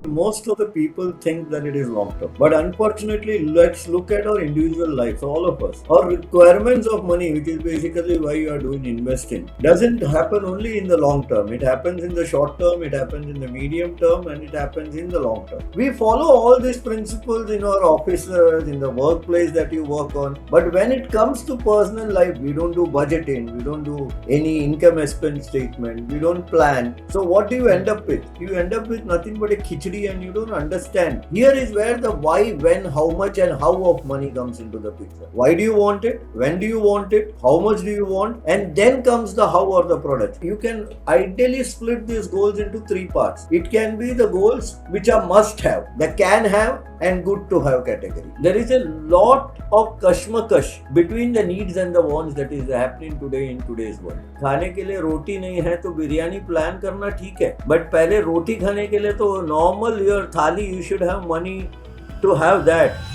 Most of the people think that it is long term. But unfortunately, let's look at our individual lives, all of us. Our requirements of money, which is basically why you are doing investing, doesn't happen only in the long term. It happens in the short term, it happens in the medium term, and it happens in the long term. We follow all these principles in our offices, in the workplace that you work on. But when it comes to personal life, we don't do budgeting, we don't do any income expense statement, we don't plan. So what do you end up with? You end up with nothing but a khichdi, and you don't understand. Here is where the why, when, how much, and how of money comes into the picture. Why do you want it? When do you want it? How much do you want? And then comes the how or the product. You can ideally split these goals into three parts. It can be the goals which are must have, the can have, and good to have category. There is a lot of kashmakash between the needs and the wants that is happening today in today's world. खाने के लिए रोटी नहीं है तो biryani plan करना ठीक है, but पहले रोटी खाने के लिए तो normal your thali you should have money to have that.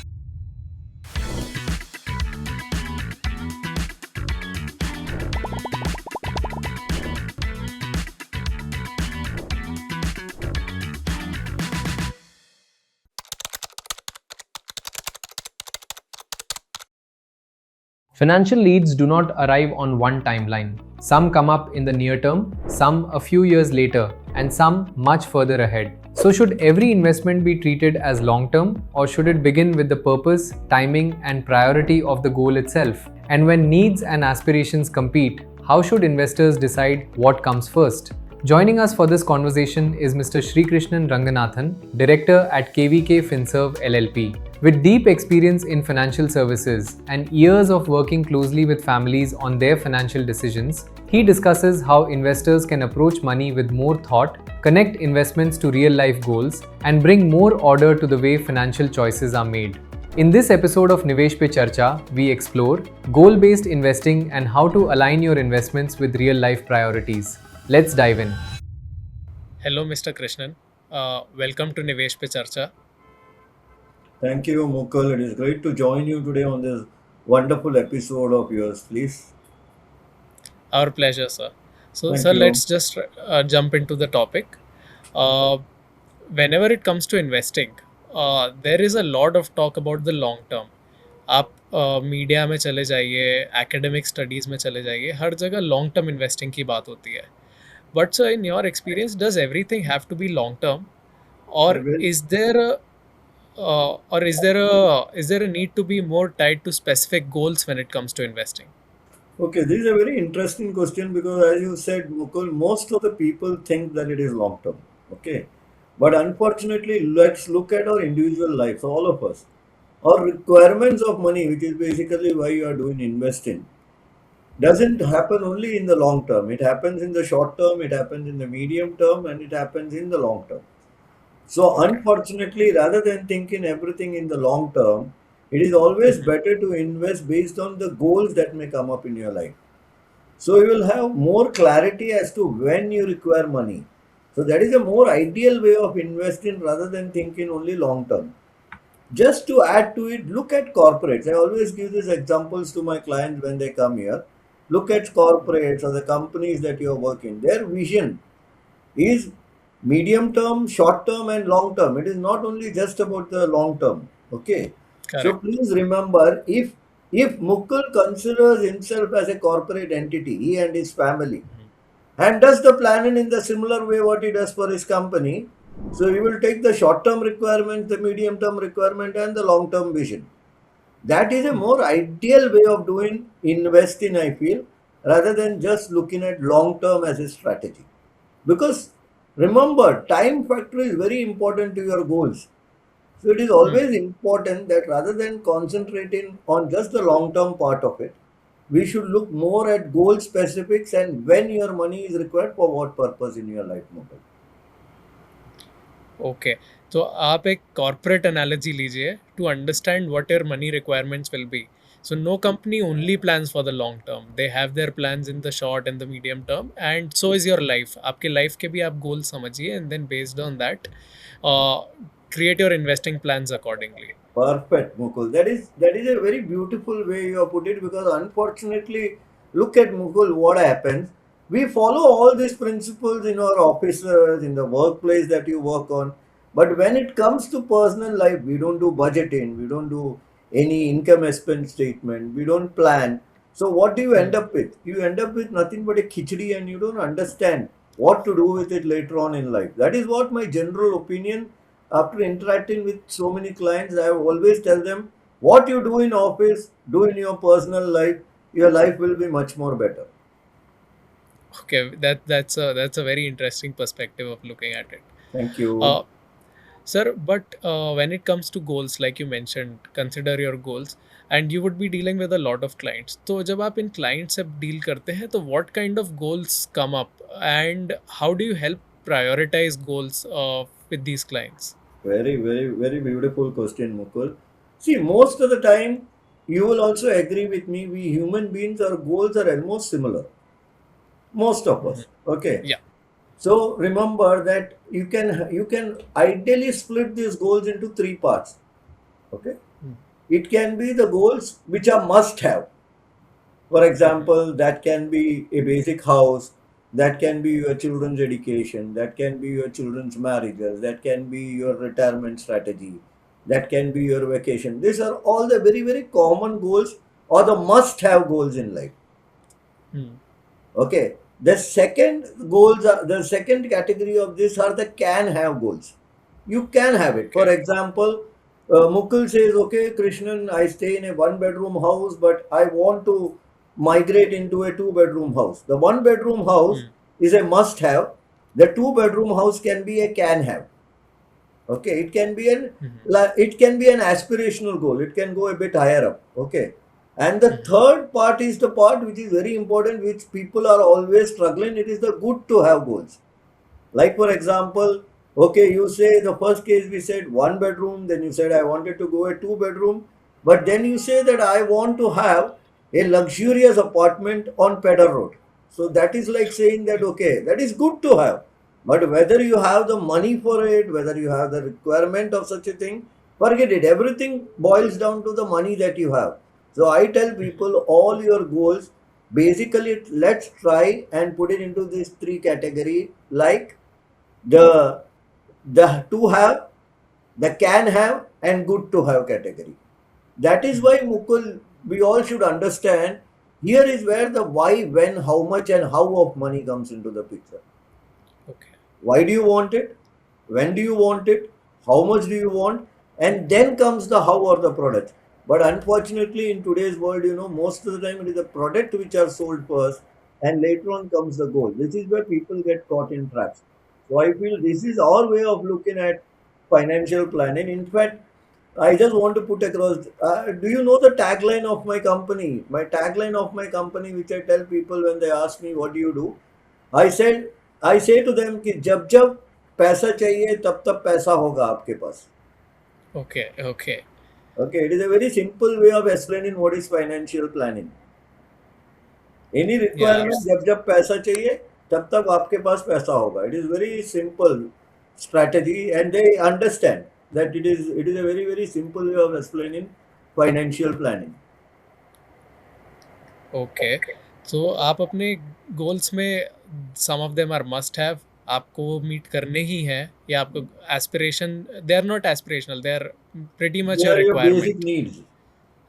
Financial leads do not arrive on one timeline. Some come up in the near term, some a few years later, and some much further ahead. So should every investment be treated as long term, or should it begin with the purpose, timing, and priority of the goal itself? And when needs and aspirations compete, how should investors decide what comes first? Joining us for this conversation is Mr. Srikrishnan Ranganathan, Director at KVK Finserv LLP. With deep experience in financial services and years of working closely with families on their financial decisions, he discusses how investors can approach money with more thought, connect investments to real-life goals, and bring more order to the way financial choices are made. In this episode of Nivesh Pe Charcha, we explore goal-based investing and how to align your investments with real-life priorities. Let's dive in. Hello, Mr. Krishnan. Welcome to Nivesh Pe Charcha. Thank you, Mukul. It is great to join you today on this wonderful episode of yours, please. Our pleasure, sir. So, Thank sir, you. let's just jump into the topic. Whenever it comes to investing, there is a lot of talk about the long term. आप media में चले जाइए, academic studies में चले जाइए, हर जगह long term investing की बात होती है. But sir, in your experience, does everything have to be long term, और is there a need to be more tied to specific goals when it comes to investing? Okay, this is a very interesting question because, as you said, Mukul, most of the people think that it is long term. Okay, but unfortunately, let's look at our individual lives, all of us. Our requirements of money, which is basically why you are doing investing, doesn't happen only in the long term. It happens in the short term, it happens in the medium term, and it happens in the long term. So, unfortunately, rather than thinking everything in the long term, it is always better to invest based on the goals that may come up in your life. So, you will have more clarity as to when you require money. So, that is a more ideal way of investing rather than thinking only long term. Just to add to it, look at corporates. I always give these examples to my clients when they come here. Look at corporates or the companies that you are working. Their vision is medium term, short term, and long term. It is not only just about the long term. Okay. So Correct. please remember, if Mukul considers himself as a corporate entity, he and his family, and does the planning in the similar way what he does for his company, so he will take the short term requirement, the medium term requirement, and the long term vision. That is a more ideal way of doing investing, I feel, rather than just looking at long term as a strategy. Because remember, time factor is very important to your goals. So it is always important that rather than concentrating on just the long term part of it, we should look more at goal specifics and when your money is required for what purpose in your life model. Okay, तो आप एक corporate analogy लीजिए to understand what your money requirements will be. So no company only plans for the long term. They have their plans in the short and the medium term, and so is your life. आपके life के भी आप goals समझिए, and then based on that, create your investing plans accordingly. Perfect, Mukul. That is a very beautiful way you have put it, because unfortunately, look at Mukul, what happens. We follow all these principles in our offices, in the workplace that you work on, But when it comes to personal life, we don't do budgeting, we don't do any income expense statement, we don't plan. So what do you end up with? You end up with nothing but a khichdi, and you don't understand what to do with it later on in life. That is what my general opinion. After interacting with so many clients, I always tell them, what you do in office, do in your personal life, your life will be much more better. Okay, that's a very interesting perspective of looking at it. Thank you. Uh, Sir, but when it comes to goals, like you mentioned, consider your goals, and you would be dealing with a lot of clients. तो जब आप इन clients से deal करते हैं, तो what kind of goals come up, and how do you help prioritize goals with these clients? Very, very, very beautiful question, Mukul. See, most of the time, you will also agree with me, we human beings, our goals are almost similar. Most of us. Okay. Yeah. So remember that you can ideally split these goals into three parts. Okay. It can be the goals which are must have. For example, that can be a basic house, that can be your children's education, that can be your children's marriages, that can be your retirement strategy, that can be your vacation. These are all the very, very common goals or the must have goals in life. Okay. The second category of this are the can have goals. You can have it. For example, Mukul says, okay, Krishnan, I stay in a one bedroom house, but I want to migrate into a two bedroom house. The one bedroom house is a must have. The two bedroom house can be a can have. Okay, it can be an aspirational goal. It can go a bit higher up. Okay. And the third part is the part which is very important, which people are always struggling. It is the good to have goals. Like, for example, okay, you say the first case we said one bedroom, then you said I wanted to go a two bedroom, but then you say that I want to have a luxurious apartment on Pedder Road. So that is like saying that, okay, that is good to have, but whether you have the money for it, whether you have the requirement of such a thing, forget it. Everything boils down to the money that you have. So I tell people, all your goals, basically let's try and put it into these three category, like the to have, the can have, and good to have category. That is why, Mukul, we all should understand, here is where the why, when, how much, and how of money comes into the picture. Okay. Why do you want it? When do you want it? How much do you want? And then comes the how or the product. But unfortunately, in today's world, most of the time it is the product which are sold first, and later on comes the goal. This is where people get caught in traps. So I feel this is our way of looking at financial planning. In fact, I just want to put across. Do you know the tagline of my company? My tagline of my company, which I tell people when they ask me, what do you do? I say to them कि जब जब पैसा चाहिए तब तब पैसा होगा आपके पास. Okay. Okay. Okay, it is a very simple way of explaining what is financial planning. Any requirement, जब जब पैसा चाहिए तब तब आपके पास पैसा होगा. It is very simple strategy, and they understand that it is a very, very simple way of explaining financial planning. Okay. So आप अपने goals में some of them are must have, आपको वो मीट करने ही हैं, या आपको aspiration, they are not aspirational, they are pretty much They a are your basic requirement. needs.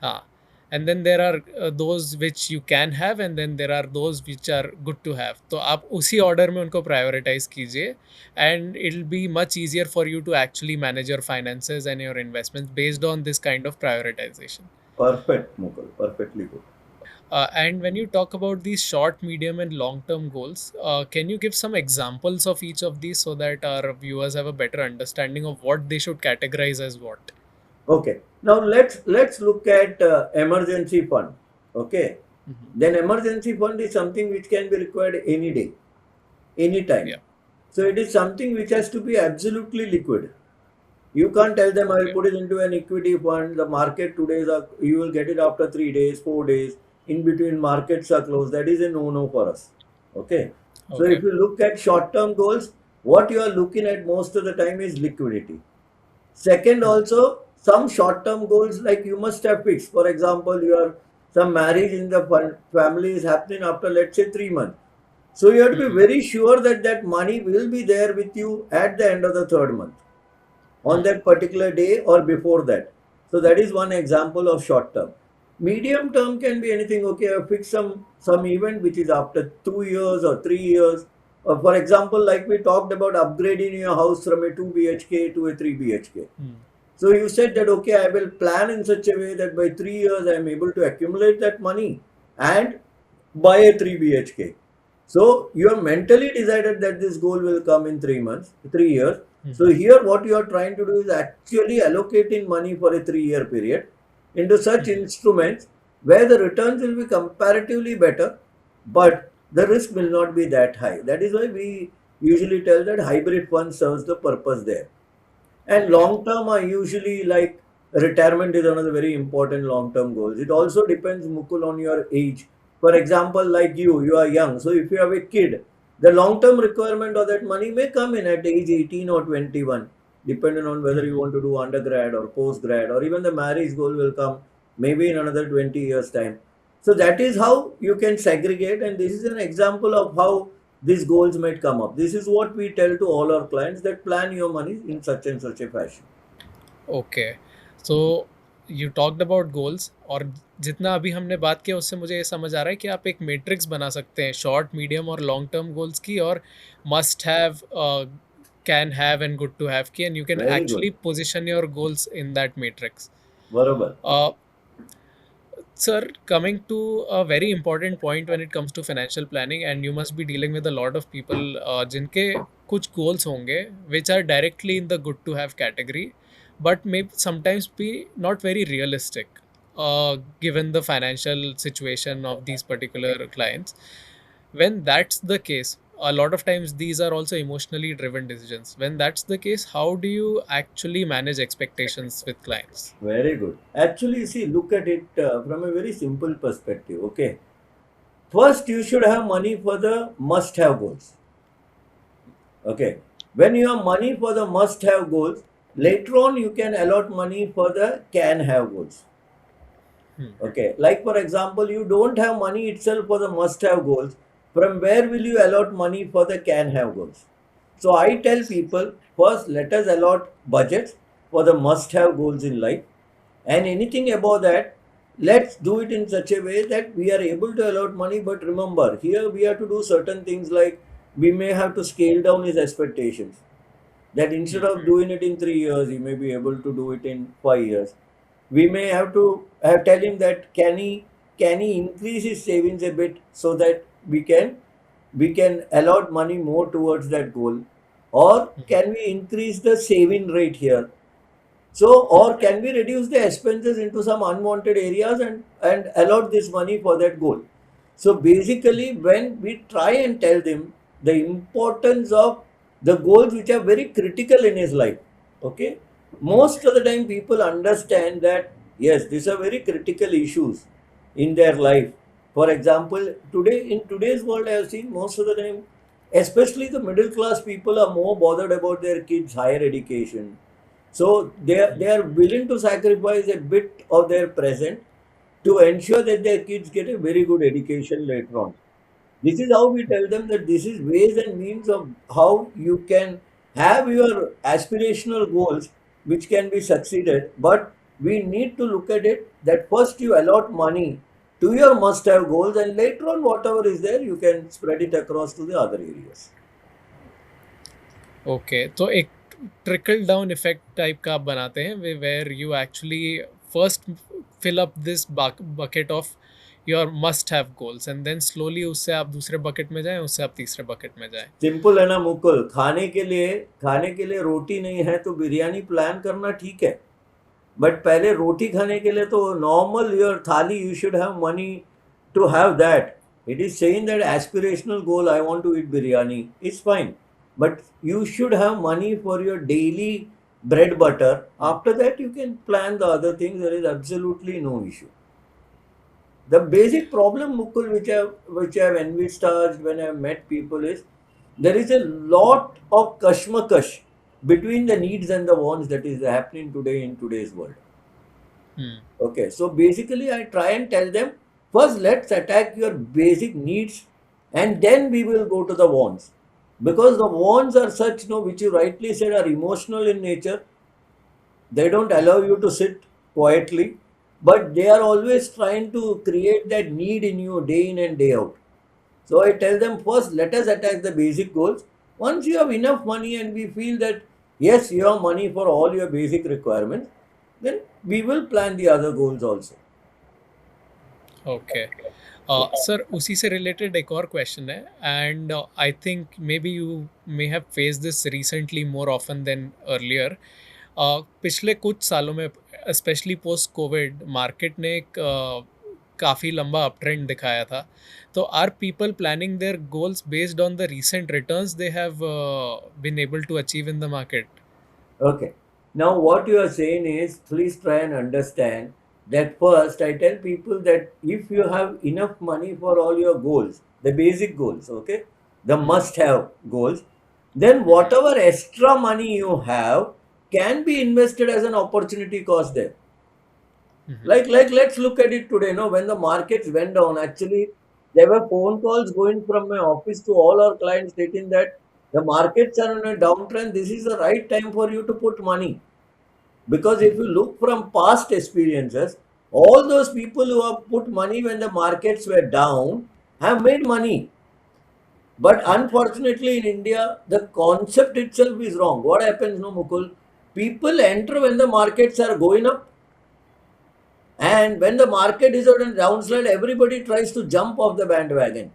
हाँ. And then there are those which you can have, and then there are those which are good to have. तो आप उसी order में उनको prioritize कीजिए, and it'll be much easier for you to actually manage your finances and your investments based on this kind of prioritization. Perfect, Mukul. Perfectly good. And when you talk about these short, medium, and long term goals, can you give some examples of each of these so that our viewers have a better understanding of what they should categorize as what? Okay. Now let's look at emergency fund. Okay. Then emergency fund is something which can be required any day, any time. Yeah. So it is something which has to be absolutely liquid. You can't tell them I will put it into an equity fund. The market today you will get it after 3 days, 4 days. In between markets are closed. That is a no for us. Okay. So if you look at short-term goals, what you are looking at most of the time is liquidity. Second, also some short-term goals, like you must have fixed. For example, some marriage in the family is happening after, let's say, 3 months. So you have to be very sure that that money will be there with you at the end of the third month. on that particular day or before that. So that is one example of short term. Medium term can be anything. Okay, I fix some event which is after 2 years or 3 years. For example, like we talked about upgrading your house from a 2 BHK to a 3 BHK. So you said that, okay, I will plan in such a way that by 3 years I am able to accumulate that money and buy a 3 BHK. So you have mentally decided that this goal will come in 3 months, 3 years. So here what you are trying to do is actually allocating money for a 3-year period into such instruments where the returns will be comparatively better, but the risk will not be that high. That is why we usually tell that hybrid fund serves the purpose there. And long term are usually like retirement is another very important long term goals. It also depends, Mukul, on your age. For example, like you are young. So if you have a kid, the long term requirement of that money may come in at age 18 or 21, depending on whether you want to do undergrad or postgrad, or even the marriage goal will come maybe in another 20 years' time. So that is how you can segregate, and this is an example of how these goals might come up. This is what we tell to all our clients, that plan your money in such and such a fashion. Okay, so you talked about goals, और जितना अभी हमने बात किया उससे मुझे ये समझ आ रहा है कि आप एक मैट्रिक्स बना सकते हैं शॉर्ट, मीडियम और लॉन्ग टर्म गोल्स की, और must have, can have and good to have की, and you can Very actually good. position your goals in that matrix. Barabar. Sir, coming to a very important point when it comes to financial planning, and you must be dealing with a lot of people जिनके कुछ goals होंगे which are directly in the good to have category, but may sometimes be not very realistic given the financial situation of these particular clients. When that's the case, a lot of times these are also emotionally driven decisions. When that's the case, how do you actually manage expectations with clients? Very good. Actually, see, look at it from a very simple perspective. Okay. First, you should have money for the must have goals. Okay. When you have money for the must have goals, later on you can allot money for the can have goals. Okay. Like, for example, you don't have money itself for the must have goals. From where will you allot money for the can have goals? So I tell people, first let us allot budgets for the must have goals in life, and anything above that, let's do it in such a way that we are able to allot money. But remember, here we have to do certain things, like we may have to scale down his expectations, that instead of doing it in 3 years, he may be able to do it in 5 years. We may have to tell him that can he increase his savings a bit so that we can allot money more towards that goal, or can we increase the saving rate here? So, or can we reduce the expenses into some unwanted areas and allot this money for that goal? So basically, when we try and tell them the importance of the goals which are very critical in his life, okay, most of the time people understand that yes, these are very critical issues in their life. For example, in today's world, I have seen most of the time, especially the middle class people are more bothered about their kids' higher education. So they are willing to sacrifice a bit of their present to ensure that their kids get a very good education later on. This is how we tell them that this is ways and means of how you can have your aspirational goals which can be succeeded. But we need to look at it that first you allot money to your must have goals, and later on whatever is there you can spread it across to the other areas. Okay, तो एक trickle down effect type का आप बनाते हैं where you actually first fill up this bucket of your must have goals, and then slowly उससे आप दूसरे bucket में जाएं, उससे आप तीसरे bucket में जाएं. सिंपल है ना मुकुल, खाने के लिए रोटी नहीं है तो बिरयानी प्लान करना ठीक है, बट पहले रोटी खाने के लिए तो normal your thali you should have money to have that. It is saying that aspirational goal, I want to eat biryani, is fine, but you should have money for your daily bread butter. After that you can plan the other things. There is absolutely no issue. The basic problem, Mukul, which I have envisaged when I have met people, is there is a lot of kashmakash between the needs and the wants that is happening today in today's world. Okay, so basically I try and tell them, first let's attack your basic needs and then we will go to the wants. Because the wants are such, which you rightly said, are emotional in nature. They don't allow you to sit quietly, but they are always trying to create that need in you day in and day out. So I tell them, first, let us attack the basic goals. Once you have enough money and we feel that yes, you have money for all your basic requirements, then we will plan the other goals also. Okay sir, उसी से related एक और question है, and I think maybe you may have face this recently more often than earlier. पिछले कुछ सालों में, specially post Covid, market ने एक काफ़ी लंबा अप ट्रेंड दिखाया था. तो are people planning their goals based on the recent returns they have been able to achieve in the market? Okay. Now, what you are saying is, please try and understand that first, I tell people that if you have enough money for all your goals, the basic goals, okay, the must have goals, then whatever extra money you have can be invested as an opportunity cost there. Like let's look at it today. When the markets went down, actually there were phone calls going from my office to all our clients stating that the markets are on a downtrend. This is the right time for you to put money. Because if you look from past experiences, all those people who have put money when the markets were down have made money. But unfortunately in India, the concept itself is wrong. What happens, no, Mukul? People enter when the markets are going up. And when the market is on a downslide, everybody tries to jump off the bandwagon.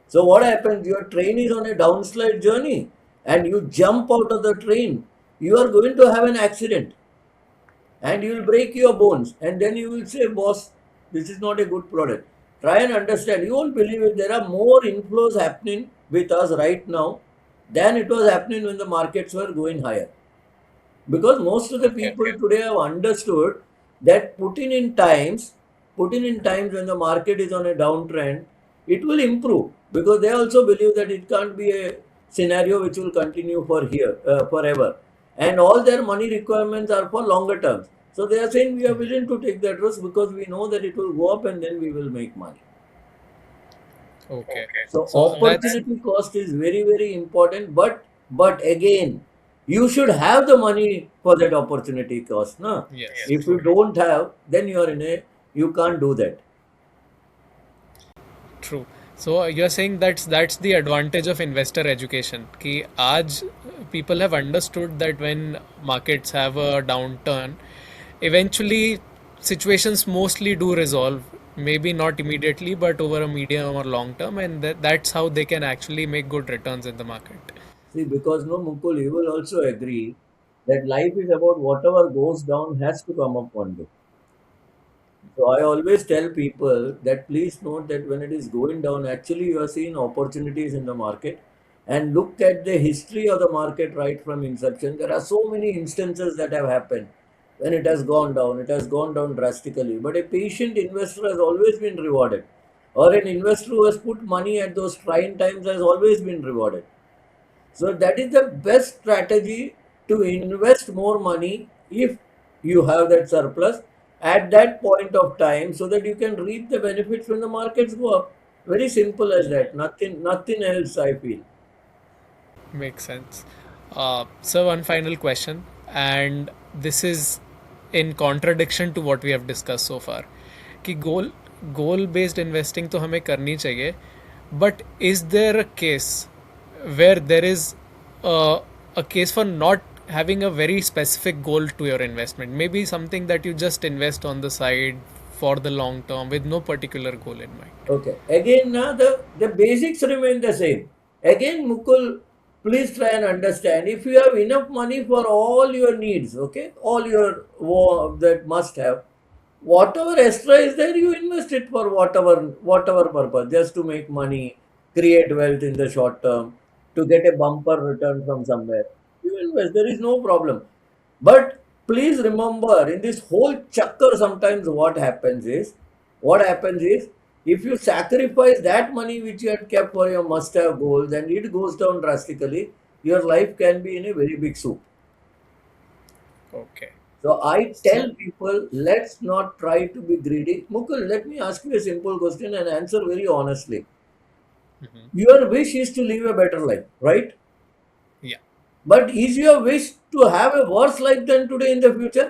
So what happens? Your train is on a downslide journey and you jump out of the train. You are going to have an accident and you will break your bones. And then you will say, boss, this is not a good product. Try and understand. You won't believe it. There are more inflows happening with us right now than it was happening when the markets were going higher. Because most of the people today have understood that putting in times when the market is on a downtrend, it will improve, because they also believe that it can't be a scenario which will continue forever, and all their money requirements are for longer terms. So they are saying we are willing to take that risk because we know that it will go up and then we will make money. Okay. So So that's opportunity cost is very, very important, but again, you should have the money for that opportunity cost, no? yes. If you don't have, then you can't do that. True. So you're saying that's the advantage of investor education. कि आज people have understood that when markets have a downturn, eventually situations mostly do resolve. Maybe not immediately, but over a medium or long term, and that's how they can actually make good returns in the market. See, because no, Mukul, you will also agree that life is about whatever goes down has to come up one day. So I always tell people that please note that when it is going down, actually you are seeing opportunities in the market, and look at the history of the market right from inception. There are so many instances that have happened when it has gone down. It has gone down drastically, but a patient investor has always been rewarded, or an investor who has put money at those trying times has always been rewarded. So that is the best strategy to invest more money if you have that surplus at that point of time, so that you can reap the benefits when the markets go up. Very simple as that. Nothing else, I feel. Makes sense. So one final question, and this is in contradiction to what we have discussed so far. कि goal based investing तो हमें करनी चाहिए, but is there a case where there is a case for not having a very specific goal to your investment? Maybe something that you just invest on the side for the long term with no particular goal in mind. Okay. Again, now the basics remain the same. Again, Mukul, please try and understand. If you have enough money for all your needs, okay, all your that must have, whatever extra is there, you invest it for whatever purpose, just to make money, create wealth in the short term, to get a bumper return from somewhere. You invest. There is no problem. But please remember, in this whole chakkar, sometimes what happens is, if you sacrifice that money which you had kept for your must-have goals and it goes down drastically, your life can be in a very big soup. Okay. So I tell people, let's not try to be greedy. Mukul, let me ask you a simple question and answer very honestly. Mhm. Your wish is to live a better life, right? Yeah. But is your wish to have a worse life than today in the future?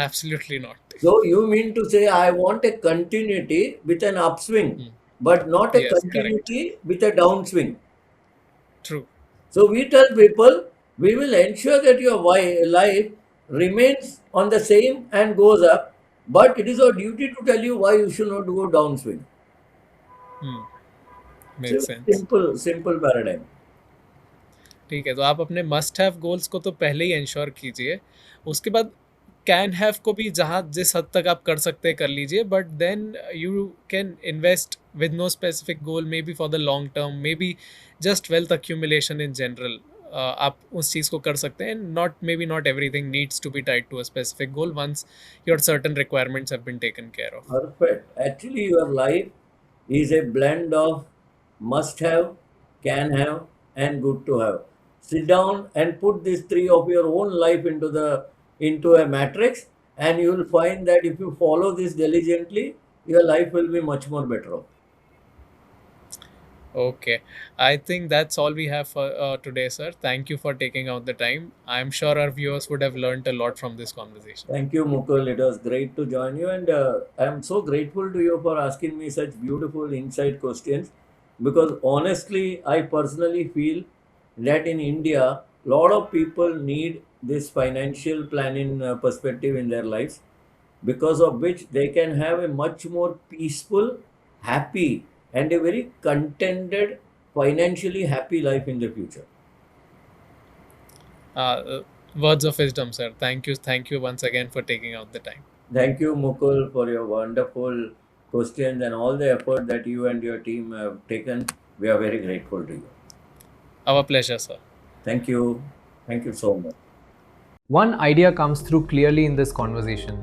Absolutely not. So you mean to say I want a continuity with an upswing, Hmm. but not a Yes, correct. continuity with a downswing. True. So we tell people we will ensure that your life remains on the same and goes up, but it is our duty to tell you why you should not go downswing. Hmm. So Makes sense. simple paradigm. ठीक है, तो आप अपने must have goals को तो पहले ही ensure कीजिए। उसके बाद कैन हैव को भी जहाँ जिस हद तक आप कर सकते हैं कर लीजिए, but then you can invest with no specific goal, maybe for the long term, maybe just wealth accumulation in general. आप उस चीज़ को कर सकते हैं, not maybe not everything needs to be tied to a specific goal once your certain requirements have been taken care of. Perfect. Actually, your life is a blend of must have, can have, and good to have. Sit down and put these three of your own life into a matrix, and you will find that if you follow this diligently, your life will be much more better off. Okay, I think that's all we have for today, sir. Thank you for taking out the time. I'm sure our viewers would have learned a lot from this conversation. Thank you, Mukul. It was great to join you, and I am so grateful to you for asking me such beautiful insight questions. Because honestly, I personally feel that in India, a lot of people need this financial planning perspective in their lives, because of which they can have a much more peaceful, happy, and a very contented, financially happy life in the future. Uh, Words of wisdom, sir. Thank you. Thank you once again for taking out the time. Thank you, Mukul, for your wonderful questions and all the effort that you and your team have taken. We are very grateful to you. Our pleasure, sir. Thank you. Thank you so much. One idea comes through clearly in this conversation.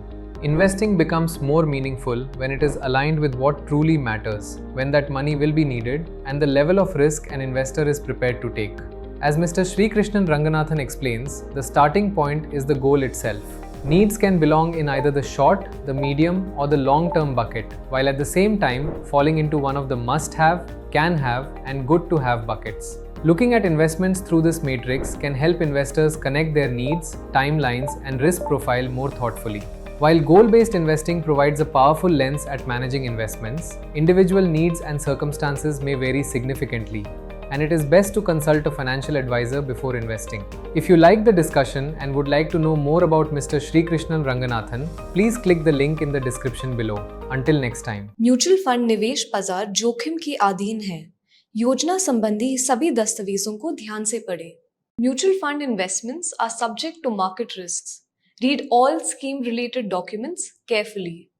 Investing becomes more meaningful when it is aligned with what truly matters, when that money will be needed, and the level of risk an investor is prepared to take. As Mr. Srikrishnan Ranganathan explains, the starting point is the goal itself. Needs can belong in either the short, the medium, or the long term bucket, while at the same time falling into one of the must have, can have, and good to have buckets. Looking at investments through this matrix can help investors connect their needs, timelines, and risk profile more thoughtfully. While goal based investing provides a powerful lens at managing investments, individual needs and circumstances may vary significantly, and it is best to consult a financial advisor before investing. If you liked the discussion and would like to know more about Mr. Srikrishnan Ranganathan, please click the link in the description below. Until next time. Mutual fund निवेश बाजार जोखिम के अधीन है। योजना संबंधी सभी दस्तावेजों को ध्यान से पढ़ें। Mutual fund investments are subject to market risks. Read all scheme related documents carefully.